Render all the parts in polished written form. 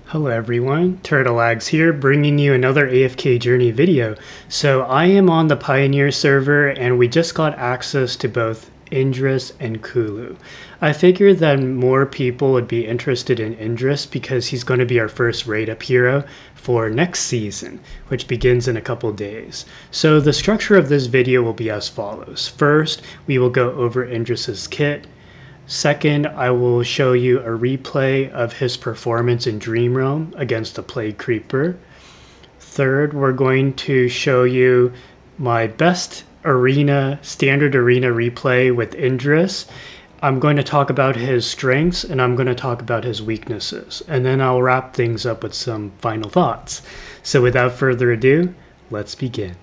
Hello everyone, Turtleags here, bringing you another AFK Journey video. So I am on the Pioneer server and we just got access to both Indris and Kulu. I figured that more people would be interested in Indris because he's going to be our first raid-up hero for next season, which begins in a couple days. So the structure of this video will be as follows. First, we will go over Indris's kit. Second, I will show you a replay of his performance in Dream Realm against the Plague Creeper. Third, we're going to show you my best standard arena replay with Indris. I'm going to talk about his strengths and I'm going to talk about his weaknesses. And then I'll wrap things up with some final thoughts. So without further ado, let's begin.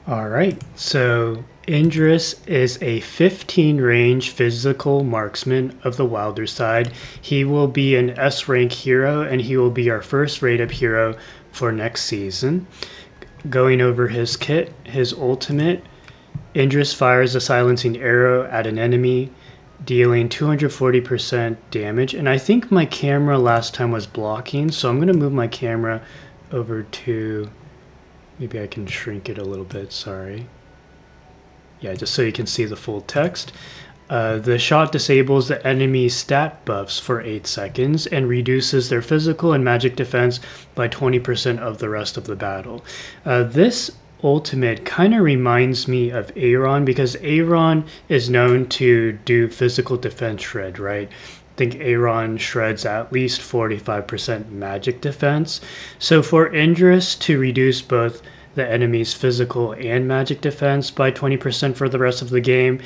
Alright, so Indris is a 15 range physical marksman of the Wilder side. He will be an S rank hero and he will be our first raid up hero for next season. Going over his kit, his ultimate, Indris fires a silencing arrow at an enemy, dealing 240% damage. And I think my camera last time was blocking, so I'm going to move my camera over to... Maybe I can shrink it a little bit, sorry. Yeah, just so you can see the full text. The shot disables the enemy's stat buffs for 8 seconds and reduces their physical and magic defense by 20% of the rest of the battle. This ultimate kind of reminds me of Eironn because Eironn is known to do physical defense shred, right? I think Eironn shreds at least 45% magic defense. So for Indris to reduce both the enemy's physical and magic defense by 20% for the rest of the game,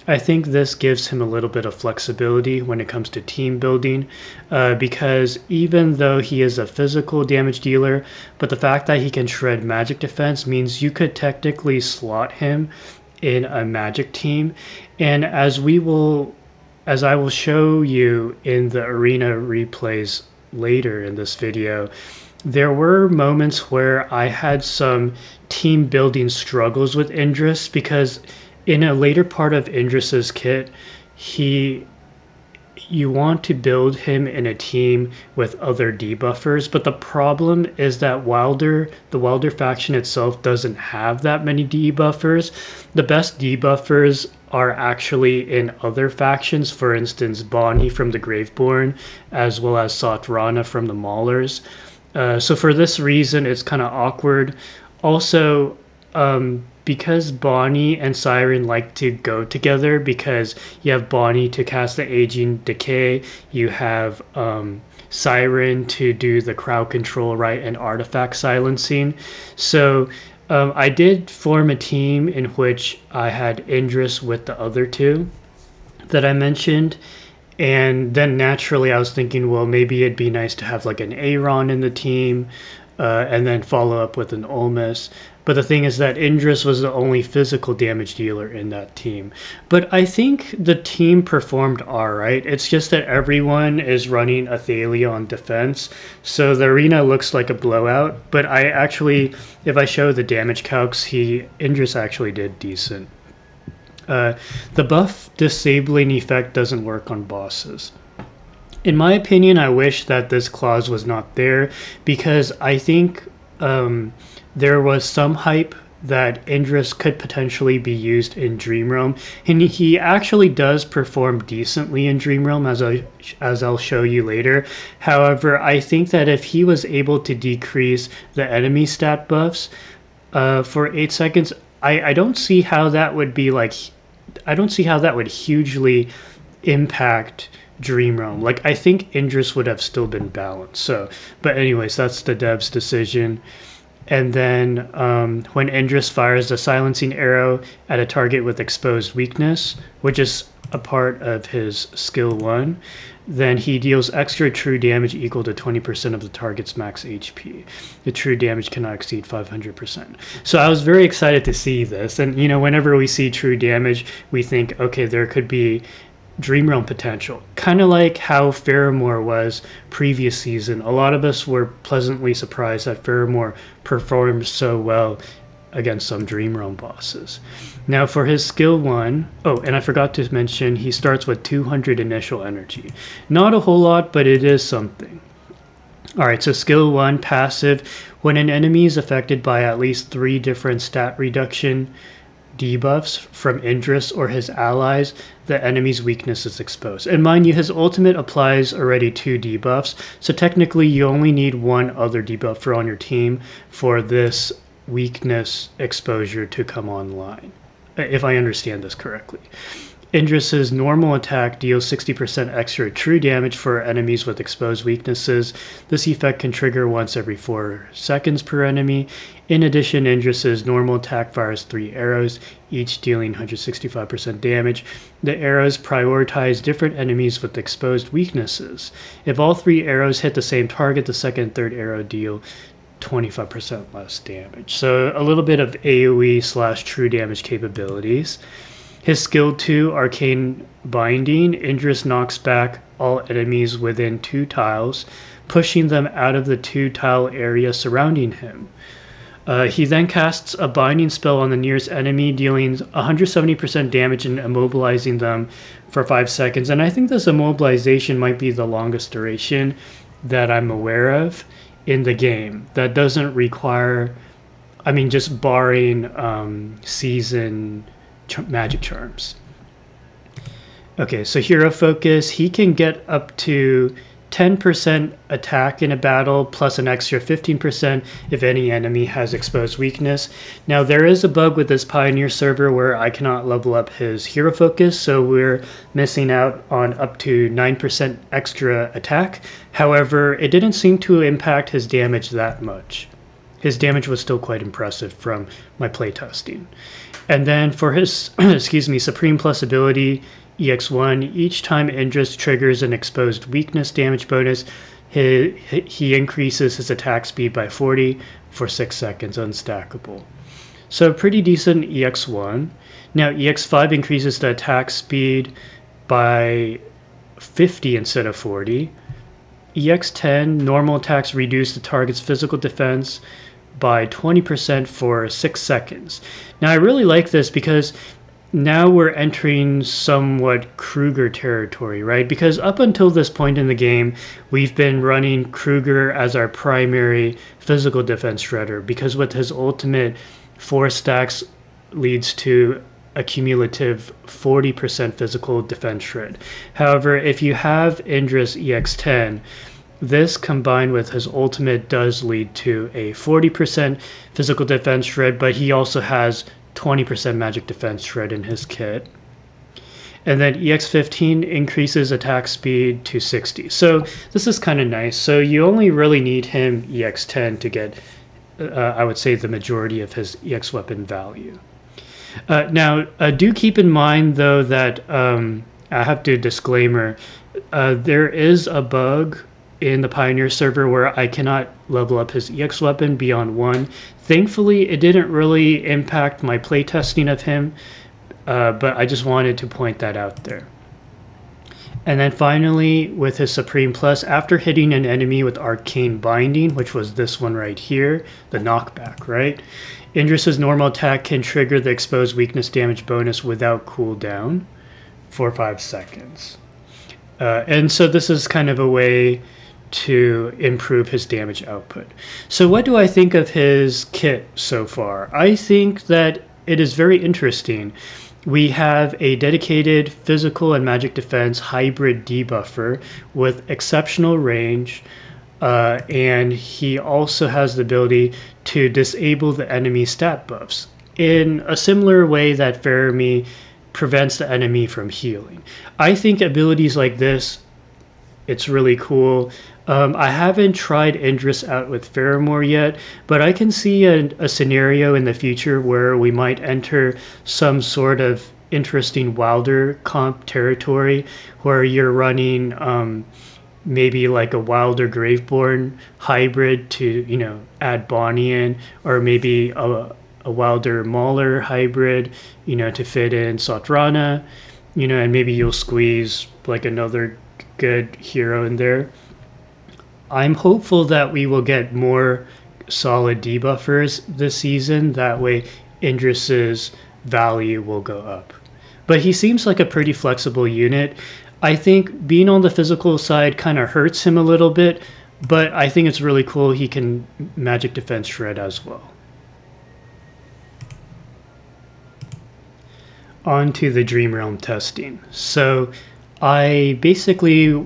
I think this gives him a little bit of flexibility when it comes to team building, because even though he is a physical damage dealer, but the fact that he can shred magic defense means you could technically slot him in a magic team. And as I will show you in the arena replays later in this video, there were moments where I had some team building struggles with Indris because in a later part of Indris's kit, you want to build him in a team with other debuffers, but the problem is that the Wilder faction itself doesn't have that many debuffers. The best debuffers are actually in other factions, for instance Bonnie from the Graveborn as well as Satrana from the Maulers. So for this reason it's kind of awkward. Also, because Bonnie and Siren like to go together, because you have Bonnie to cast the Aging Decay, you have Siren to do the crowd control, right, and artifact silencing. So I did form a team in which I had Indris with the other two that I mentioned. And then naturally I was thinking, well, maybe it'd be nice to have like an Eironn in the team, and then follow up with an Olmus. But the thing is that Indris was the only physical damage dealer in that team. But I think the team performed alright. It's just that everyone is running Athalia on defense. So the arena looks like a blowout. But I actually, if I show the damage calcs, Indris actually did decent. The buff disabling effect doesn't work on bosses. In my opinion, I wish that this clause was not there because I think there was some hype that Indris could potentially be used in Dream Realm, and he actually does perform decently in Dream Realm, as I'll show you later. However, I think that if he was able to decrease the enemy stat buffs for 8 seconds, I don't see how that would be like. I don't see how that would hugely impact Dream Realm. Like, I think Indris would have still been balanced. So, but anyways, that's the dev's decision. And then when Indris fires the silencing arrow at a target with exposed weakness, which is a part of his skill 1, then he deals extra true damage equal to 20% of the target's max HP. The true damage cannot exceed 500%. So I was very excited to see this. And, you know, whenever we see true damage, we think, okay, there could be Dream Realm potential. Kind of like how Faramore was previous season. A lot of us were pleasantly surprised that Faramore performed so well against some Dream Realm bosses. Now for his skill 1, oh, and I forgot to mention, he starts with 200 initial energy. Not a whole lot, but it is something. Alright, so skill 1, passive. When an enemy is affected by at least 3 different stat reduction debuffs from Indris or his allies, the enemy's weakness is exposed. And mind you, his ultimate applies already 2 debuffs, so technically you only need 1 other debuffer on your team for this weakness exposure to come online, if I understand this correctly. Indris's normal attack deals 60% extra true damage for enemies with exposed weaknesses. This effect can trigger once every 4 seconds per enemy. In addition, Indris's normal attack fires 3 arrows, each dealing 165% damage. The arrows prioritize different enemies with exposed weaknesses. If all 3 arrows hit the same target, the second and third arrow deal 25% less damage. So a little bit of AoE / true damage capabilities. His skill 2, Arcane Binding. Indris knocks back all enemies within 2 tiles, pushing them out of the 2-tile area surrounding him. He then casts a binding spell on the nearest enemy, dealing 170% damage and immobilizing them for 5 seconds. And I think this immobilization might be the longest duration that I'm aware of in the game. That doesn't require, I mean, just barring season magic charms. Okay, so hero focus, he can get up to 10% attack in a battle plus an extra 15% if any enemy has exposed weakness. Now there is a bug with this Pioneer server where I cannot level up his hero focus, so we're missing out on up to 9% extra attack. However, it didn't seem to impact his damage that much. His damage was still quite impressive from my playtesting. And then for his Supreme Plus ability, EX1, each time Indris triggers an exposed weakness damage bonus, he increases his attack speed by 40 for 6 seconds, unstackable. So pretty decent EX1. Now EX5 increases the attack speed by 50 instead of 40. EX10, normal attacks reduce the target's physical defense by 20% for 6 seconds. Now I really like this because now we're entering somewhat Kruger territory, right? Because up until this point in the game, we've been running Kruger as our primary physical defense shredder, because with his ultimate 4 stacks leads to a cumulative 40% physical defense shred. However, if you have Indris EX10, this combined with his ultimate does lead to a 40% physical defense shred, but he also has 20% magic defense shred in his kit. And then EX15 increases attack speed to 60. So this is kind of nice. So you only really need him EX10 to get, I would say, the majority of his EX weapon value. Now, do keep in mind, though, that I have to disclaimer, there is a bug in the Pioneer server where I cannot level up his EX weapon beyond 1. Thankfully, it didn't really impact my playtesting of him, but I just wanted to point that out there. And then finally, with his Supreme Plus, after hitting an enemy with Arcane Binding, which was this one right here, the knockback, right? Indris's normal attack can trigger the exposed weakness damage bonus without cooldown for 5 seconds. And so this is kind of a way to improve his damage output. So what do I think of his kit so far? I think that it is very interesting. We have a dedicated physical and magic defense hybrid debuffer with exceptional range, and he also has the ability to disable the enemy stat buffs in a similar way that Faramir prevents the enemy from healing. I think abilities like this, it's really cool. I haven't tried Indris out with Faramir yet, but I can see a scenario in the future where we might enter some sort of interesting Wilder comp territory where you're running maybe like a Wilder Graveborn hybrid to, you know, add Bonnie in, or maybe a Wilder Mauler hybrid, you know, to fit in Sotrana, you know, and maybe you'll squeeze like another good hero in there. I'm hopeful that we will get more solid debuffers this season. That way Indris's value will go up. But he seems like a pretty flexible unit. I think being on the physical side kind of hurts him a little bit, but I think it's really cool he can magic defense shred as well. On to the Dream Realm testing. So I basically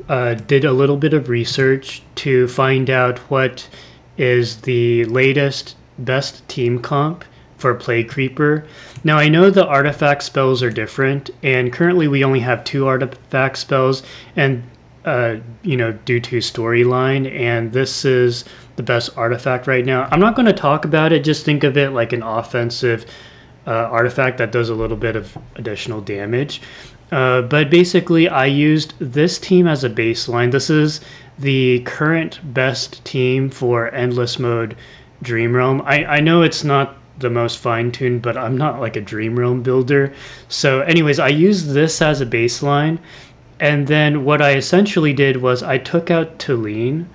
did a little bit of research to find out what is the latest best team comp for Plague Creeper. Now I know the artifact spells are different, and currently we only have 2 artifact spells, and due to storyline, and this is the best artifact right now. I'm not going to talk about it, just think of it like an offensive artifact that does a little bit of additional damage. But basically I used this team as a baseline. This is the current best team for Endless Mode Dream Realm. I know it's not the most fine-tuned, but I'm not like a Dream Realm builder. So anyways, I used this as a baseline, and then what I essentially did was I took out Tulin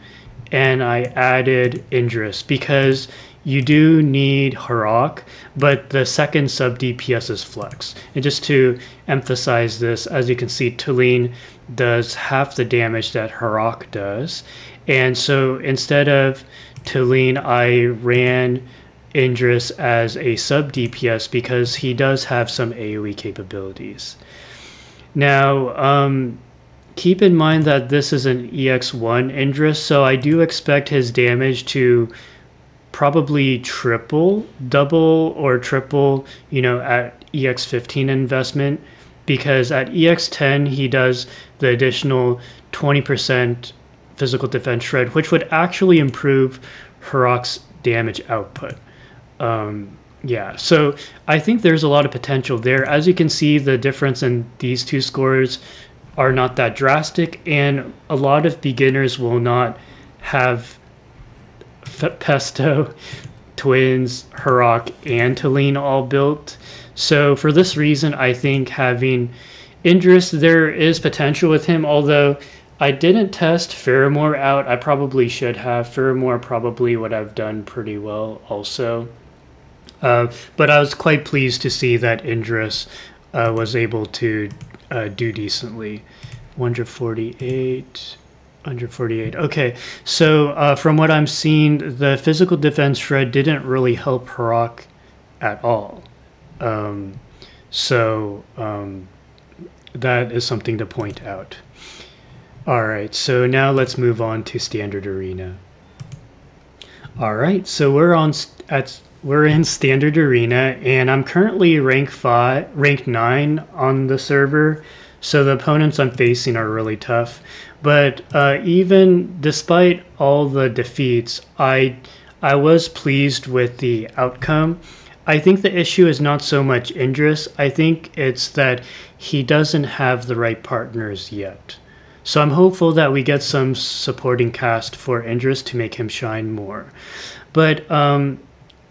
and I added Indris, because you do need Harok, but the second sub DPS is Flex. And just to emphasize this, as you can see, Tulin does half the damage that Harok does. And so instead of Tulin, I ran Indris as a sub DPS because he does have some AoE capabilities. Now, keep in mind that this is an EX1 Indris, so I do expect his damage to probably double or triple, at EX15 investment, because at EX10 he does the additional 20% physical defense shred, which would actually improve Harok's damage output. So I think there's a lot of potential there. As you can see, the difference in these two scores are not that drastic, and a lot of beginners will not have Pesto, Twins, Harok, and Tulin all built. So for this reason, I think having Indris, there is potential with him, although I didn't test Pheromore out. I probably should have. Pheromore probably would have done pretty well also. But I was quite pleased to see that Indris was able to do decently. 148. 148. Okay, so from what I'm seeing, the physical defense shred didn't really help Harok at all. That is something to point out. Alright, so now let's move on to Standard Arena. Alright, so we're in Standard Arena, and I'm currently rank 9 on the server, so the opponents I'm facing are really tough. But even despite all the defeats, I was pleased with the outcome. I think the issue is not so much Indris. I think it's that he doesn't have the right partners yet. So I'm hopeful that we get some supporting cast for Indris to make him shine more. But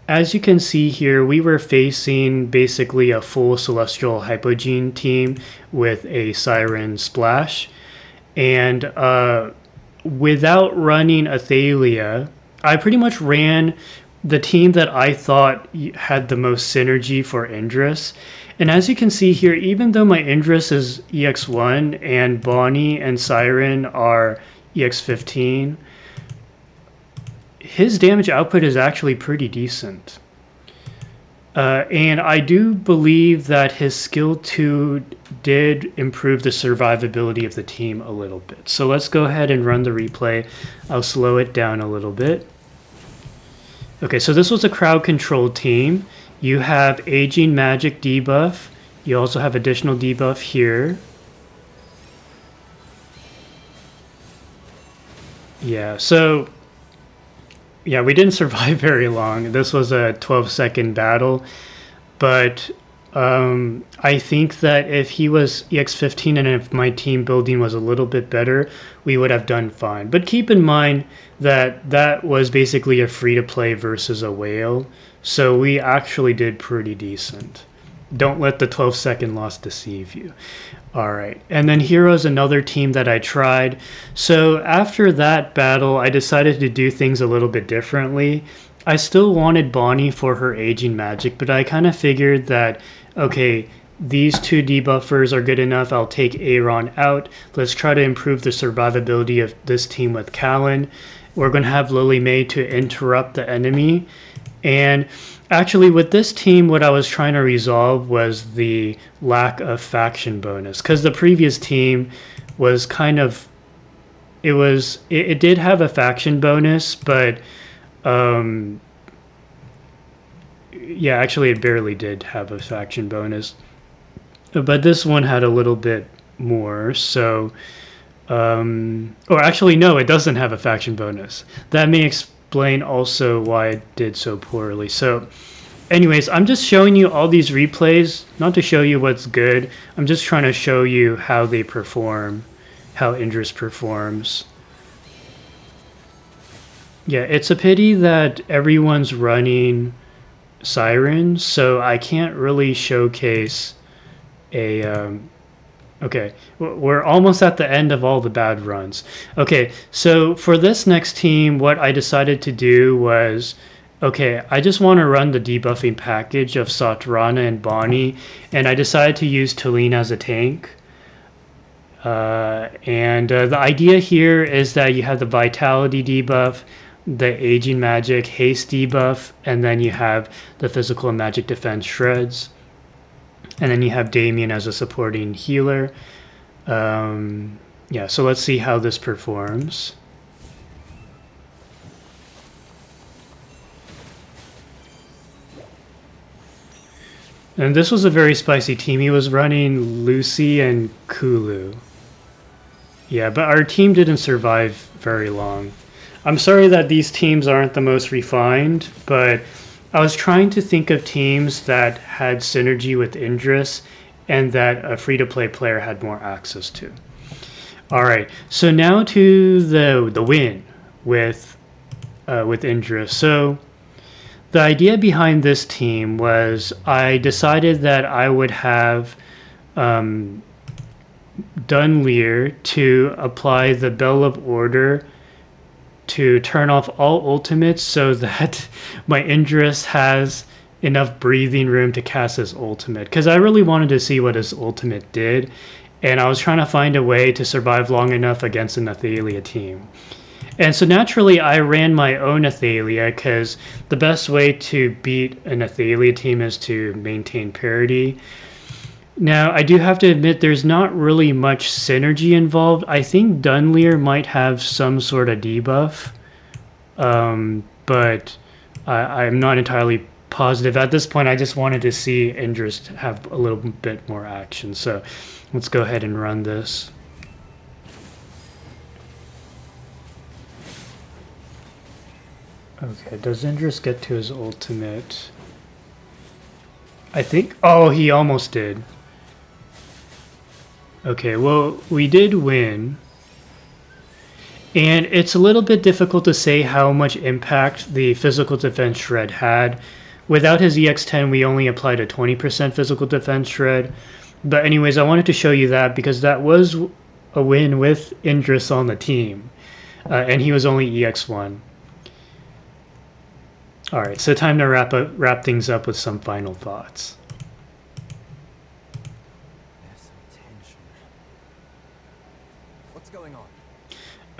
as you can see here, we were facing basically a full Celestial Hypogene team with a Siren Splash. And without running Athalia, I pretty much ran the team that I thought had the most synergy for Indris. And as you can see here, even though my Indris is EX1 and Bonnie and Siren are EX15, his damage output is actually pretty decent. And I do believe that his skill 2 did improve the survivability of the team a little bit. So let's go ahead and run the replay. I'll slow it down a little bit. Okay, so this was a crowd control team. You have Aging Magic debuff. You also have additional debuff here. Yeah, so yeah, we didn't survive very long. This was a 12-second battle, but I think that if he was EX15 and if my team building was a little bit better, we would have done fine. But keep in mind that that was basically a free-to-play versus a whale, so we actually did pretty decent. Don't let the 12-second loss deceive you. Alright, and then Hero's another team that I tried. So after that battle, I decided to do things a little bit differently. I still wanted Bonnie for her Aging Magic, but I kind of figured that, okay, these two debuffers are good enough. I'll take Eironn out. Let's try to improve the survivability of this team with Callan. We're going to have Lily May to interrupt the enemy. And actually with this team, what I was trying to resolve was the lack of faction bonus, because the previous team was kind of, it did have a faction bonus, but yeah, actually it barely did have a faction bonus, but this one had a little bit more. So or actually no, it doesn't have a faction bonus. That may explain also why it did so poorly. So anyways, I'm just showing you all these replays, not to show you what's good. I'm just trying to show you how they perform, how Indris performs. Yeah, it's a pity that everyone's running Sirens, so I can't really showcase a okay, we're almost at the end of all the bad runs. Okay, so for this next team, what I decided to do was, okay, I just want to run the debuffing package of Satrana and Bonnie, and I decided to use Talene as a tank. The idea here is that you have the Vitality debuff, the Aging Magic Haste debuff, and then you have the Physical and Magic Defense Shreds. And then you have Damien as a supporting healer. Yeah, so let's see how this performs. And this was a very spicy team. He was running Lucy and Kulu. Yeah, but our team didn't survive very long. I'm sorry that these teams aren't the most refined, but I was trying to think of teams that had synergy with Indris and that a free-to-play player had more access to. All right, so now to the win with Indris. So the idea behind this team was I decided that I would have Dunleer to apply the Bell of Order to turn off all ultimates so that my Indris has enough breathing room to cast his ultimate, because I really wanted to see what his ultimate did, and I was trying to find a way to survive long enough against an Athalia team. And so naturally I ran my own Athalia, because the best way to beat an Athalia team is to maintain parity. Now, I do have to admit there's not really much synergy involved. I think Dunleer might have some sort of debuff, but I'm not entirely positive. At this point, I just wanted to see Indris have a little bit more action. So let's go ahead and run this. Okay, does Indris get to his ultimate? I think, oh, he almost did. Okay, well, we did win, and it's a little bit difficult to say how much impact the physical defense shred had. Without his EX10, we only applied a 20% physical defense shred, but anyways, I wanted to show you that because that was a win with Indris on the team, and he was only EX1. Alright, so time to wrap things up with some final thoughts.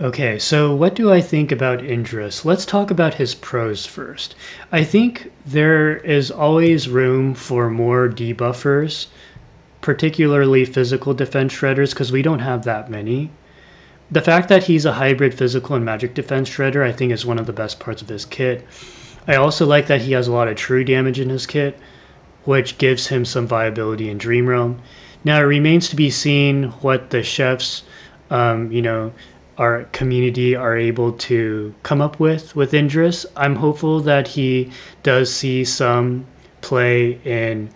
Okay, so what do I think about Indris? Let's talk about his pros first. I think there is always room for more debuffers, particularly physical defense shredders, because we don't have that many. The fact that he's a hybrid physical and magic defense shredder, I think, is one of the best parts of his kit. I also like that he has a lot of true damage in his kit, which gives him some viability in Dream Realm. Now, it remains to be seen what the chefs, our community are able to come up with Indris. I'm hopeful that he does see some play in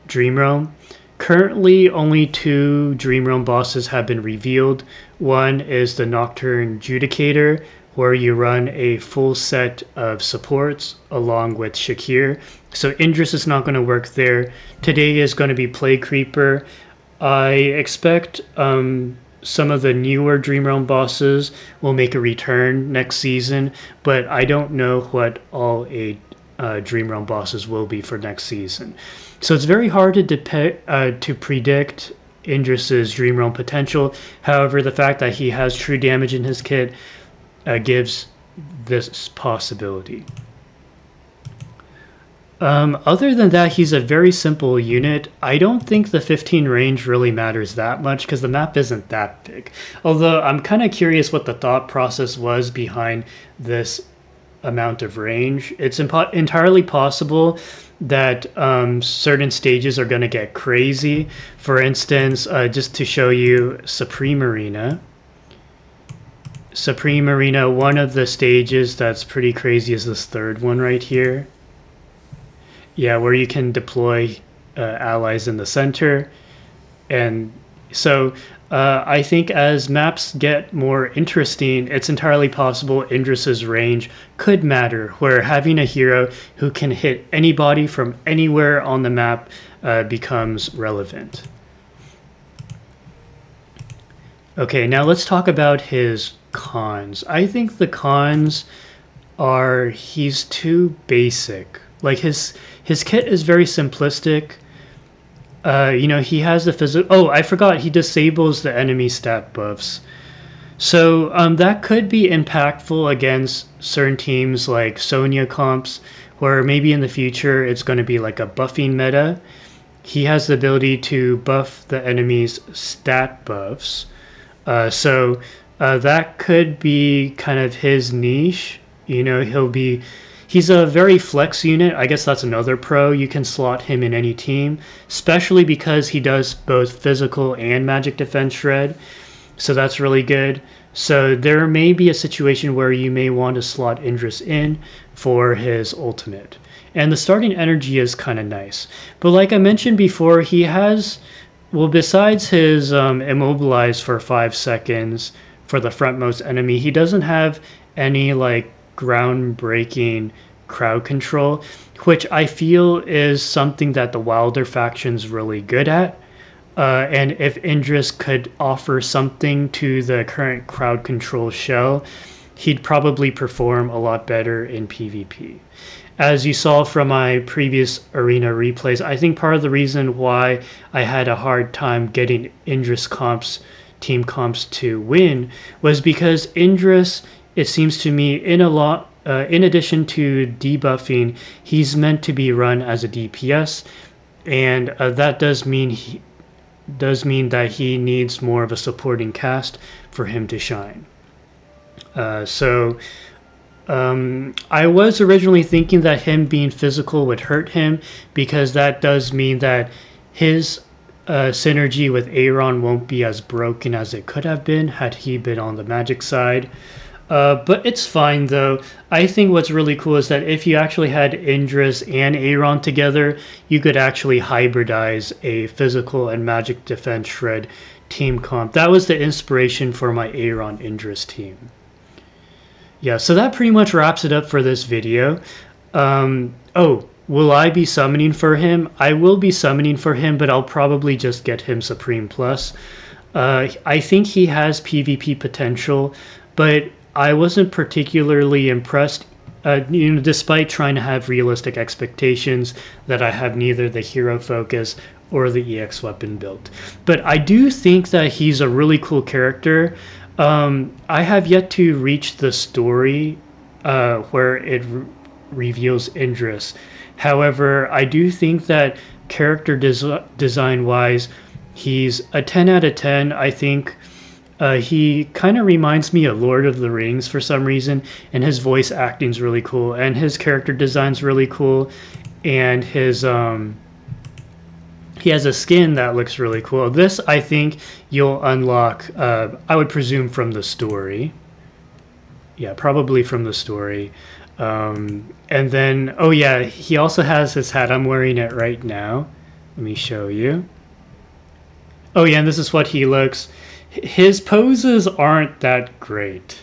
Dream Realm. Currently, only 2 Dream Realm bosses have been revealed. One is the Nocturne Judicator, where you run a full set of supports along with Shakir. So Indris is not going to work there. Today is going to be Plague Creeper. I expect some of the newer Dream Realm bosses will make a return next season, but I don't know what all a Dream Realm bosses will be for next season. So it's very hard to predict Indris's Dream Realm potential. However, the fact that he has true damage in his kit gives this possibility. Other than that, he's a very simple unit. I don't think the 15 range really matters that much because the map isn't that big. Although I'm kind of curious what the thought process was behind this amount of range. It's entirely possible that certain stages are going to get crazy. For instance, just to show you Supreme Arena. Supreme Arena, one of the stages that's pretty crazy is this third one right here. Yeah, where you can deploy allies in the center. And so I think as maps get more interesting, it's entirely possible Indris's range could matter, where having a hero who can hit anybody from anywhere on the map becomes relevant. Okay, now let's talk about his cons. I think the cons are he's too basic. Like his kit is very simplistic. You know, he has the physical. Oh, I forgot, he disables the enemy stat buffs. So that could be impactful against certain teams like Sonya comps, where maybe in the future it's going to be like a buffing meta. He has the ability to buff the enemy's stat buffs. So that could be kind of his niche. You know, he's a very flex unit. I guess that's another pro. You can slot him in any team, especially because he does both physical and magic defense shred. So that's really good. So there may be a situation where you may want to slot Indris in for his ultimate. And the starting energy is kind of nice. But like I mentioned before, he has, well, besides his immobilize for 5 seconds for the frontmost enemy, he doesn't have any like groundbreaking crowd control, which I feel is something that the Wilder faction's really good at. And if Indris could offer something to the current crowd control shell, he'd probably perform a lot better in PvP. As you saw from my previous arena replays, I think part of the reason why I had a hard time getting Indris team comps to win was because Indris, it seems to me, in addition to debuffing, he's meant to be run as a DPS, and that does mean that he needs more of a supporting cast for him to shine. I was originally thinking that him being physical would hurt him, because that does mean that his synergy with Eironn won't be as broken as it could have been had he been on the magic side. But it's fine though. I think what's really cool is that if you actually had Indris and Eironn together, you could actually hybridize a physical and magic defense shred team comp. That was the inspiration for my Eironn Indris team. Yeah, so that pretty much wraps it up for this video. Oh, will I be summoning for him? I will be summoning for him, but I'll probably just get him Supreme Plus. I think he has PvP potential, but I wasn't particularly impressed, despite trying to have realistic expectations, that I have neither the hero focus or the EX weapon built. But I do think that he's a really cool character. I have yet to reach the story where it reveals Indris. However, I do think that character design-wise, he's a 10 out of 10. I think he kind of reminds me of Lord of the Rings for some reason, and his voice acting's really cool, and his character design's really cool, and his he has a skin that looks really cool. This, I think, you'll unlock, I would presume, from the story. Yeah, probably from the story. And then, oh yeah, he also has his hat. I'm wearing it right now. Let me show you. Oh yeah, and this is what he looks. His poses aren't that great.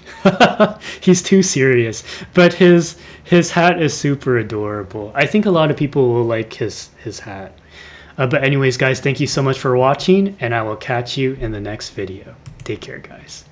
He's too serious. But his hat is super adorable. I think a lot of people will like his hat. But anyways, guys, thank you so much for watching, and I will catch you in the next video. Take care, guys.